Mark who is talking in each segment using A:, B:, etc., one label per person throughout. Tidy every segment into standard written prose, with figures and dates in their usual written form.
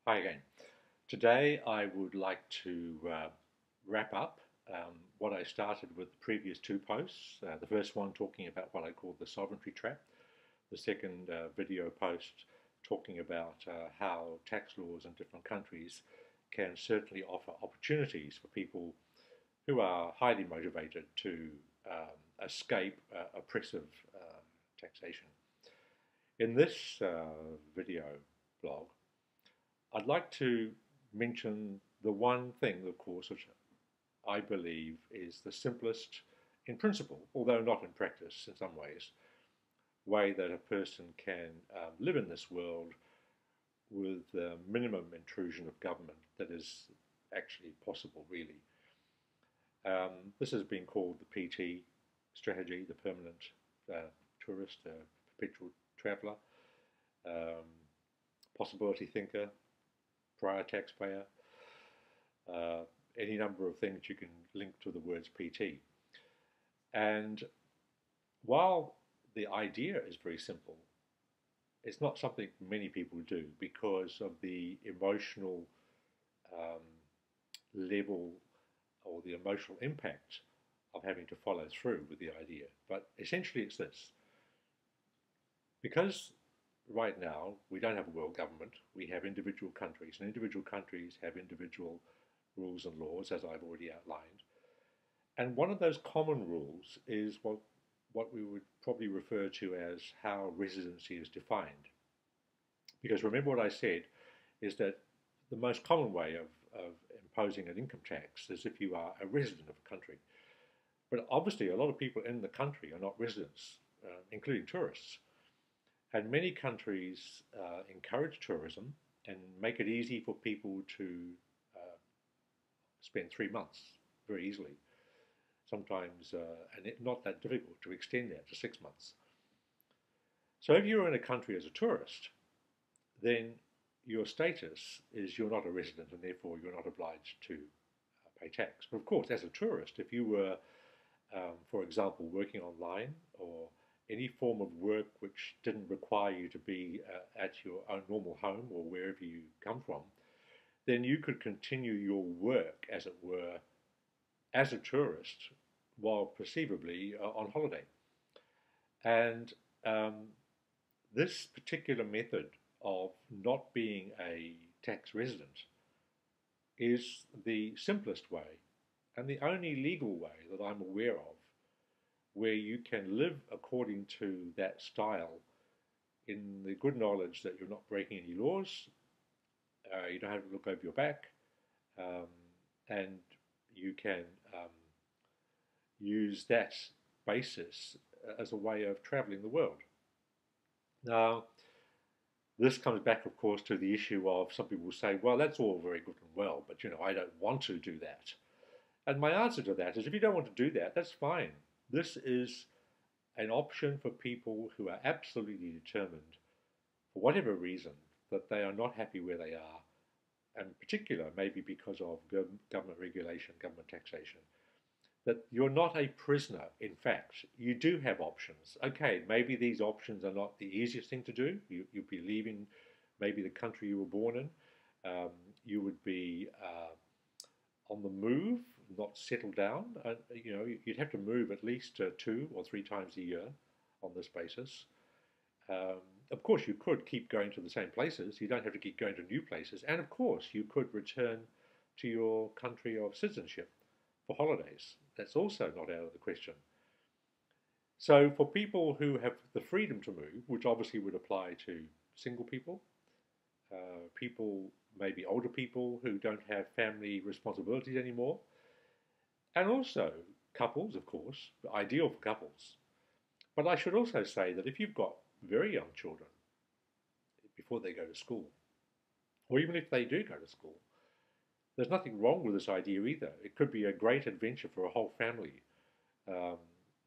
A: Hi again. Today I would like to wrap up what I started with the previous two posts. The first one talking about what I call the sovereignty trap. The second video post talking about how tax laws in different countries can certainly offer opportunities for people who are highly motivated to escape oppressive taxation. In this video blog, I'd like to mention the one thing, of course, which I believe is the simplest in principle, although not in practice in some ways, way that a person can live in this world with the minimum intrusion of government that is actually possible, really. This has been called the PT strategy, the permanent tourist, perpetual traveller, possibility thinker, prior taxpayer, any number of things you can link to the words PT. And while the idea is very simple, it's not something many people do because of the emotional level or the emotional impact of having to follow through with the idea. But essentially it's this. Because right now we don't have a world government, we have individual countries, and individual countries have individual rules and laws, as I've already outlined. And one of those common rules is what we would probably refer to as how residency is defined. Because remember what I said is that the most common way of imposing an income tax is if you are a resident of a country. But obviously a lot of people in the country are not residents, including tourists. And many countries encourage tourism and make it easy for people to spend 3 months very easily. Sometimes, and not that difficult to extend that to 6 months. So if you're in a country as a tourist, then your status is you're not a resident and therefore you're not obliged to pay tax. But of course, as a tourist, if you were, for example, working online or any form of work which didn't require you to be at your own normal home or wherever you come from, then you could continue your work, as it were, as a tourist while perceivably on holiday. And this particular method of not being a tax resident is the simplest way and the only legal way that I'm aware of where you can live according to that style in the good knowledge that you're not breaking any laws, you don't have to look over your back, and you can use that basis as a way of travelling the world. Now, this comes back, of course, to the issue of some people say, well, that's all very good and well, but, I don't want to do that. And my answer to that is if you don't want to do that, that's fine. This is an option for people who are absolutely determined, for whatever reason, that they are not happy where they are, and in particular, maybe because of government regulation, government taxation, that you're not a prisoner. In fact, you do have options. Okay, maybe these options are not the easiest thing to do. You'd be leaving maybe the country you were born in. You would be on the move, not settle down. You'd have to move at least 2 or 3 times a year on this basis. Of course, you could keep going to the same places. You don't have to keep going to new places. And of course, you could return to your country of citizenship for holidays. That's also not out of the question. So for people who have the freedom to move, which obviously would apply to single people, people, maybe older people who don't have family responsibilities anymore, and also couples, of course, ideal for couples. But I should also say that if you've got very young children before they go to school, or even if they do go to school, there's nothing wrong with this idea either. It could be a great adventure for a whole family,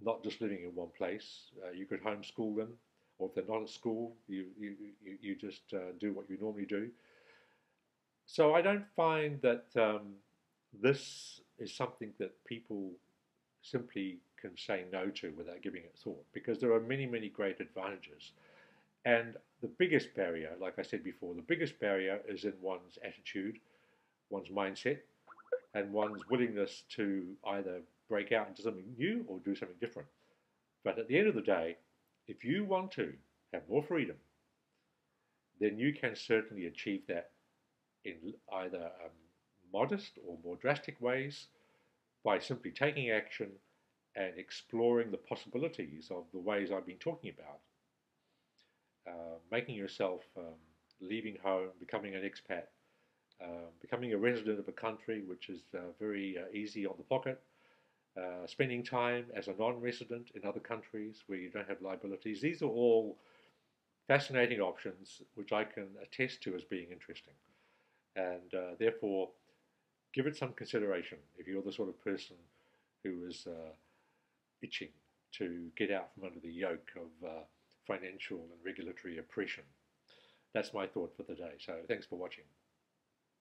A: not just living in one place. You could homeschool them, or if they're not at school, you just do what you normally do. So I don't find that this is something that people simply can say no to without giving it thought, because there are many, many great advantages. And the biggest barrier, like I said before, the biggest barrier is in one's attitude, one's mindset, and one's willingness to either break out into something new or do something different. But at the end of the day, if you want to have more freedom, then you can certainly achieve that in either modest or more drastic ways by simply taking action and exploring the possibilities of the ways I've been talking about. Making yourself, leaving home, becoming an expat, becoming a resident of a country which is very easy on the pocket, spending time as a non-resident in other countries where you don't have liabilities. These are all fascinating options which I can attest to as being interesting. And therefore, give it some consideration if you're the sort of person who is itching to get out from under the yoke of financial and regulatory oppression. That's my thought for the day. So thanks for watching.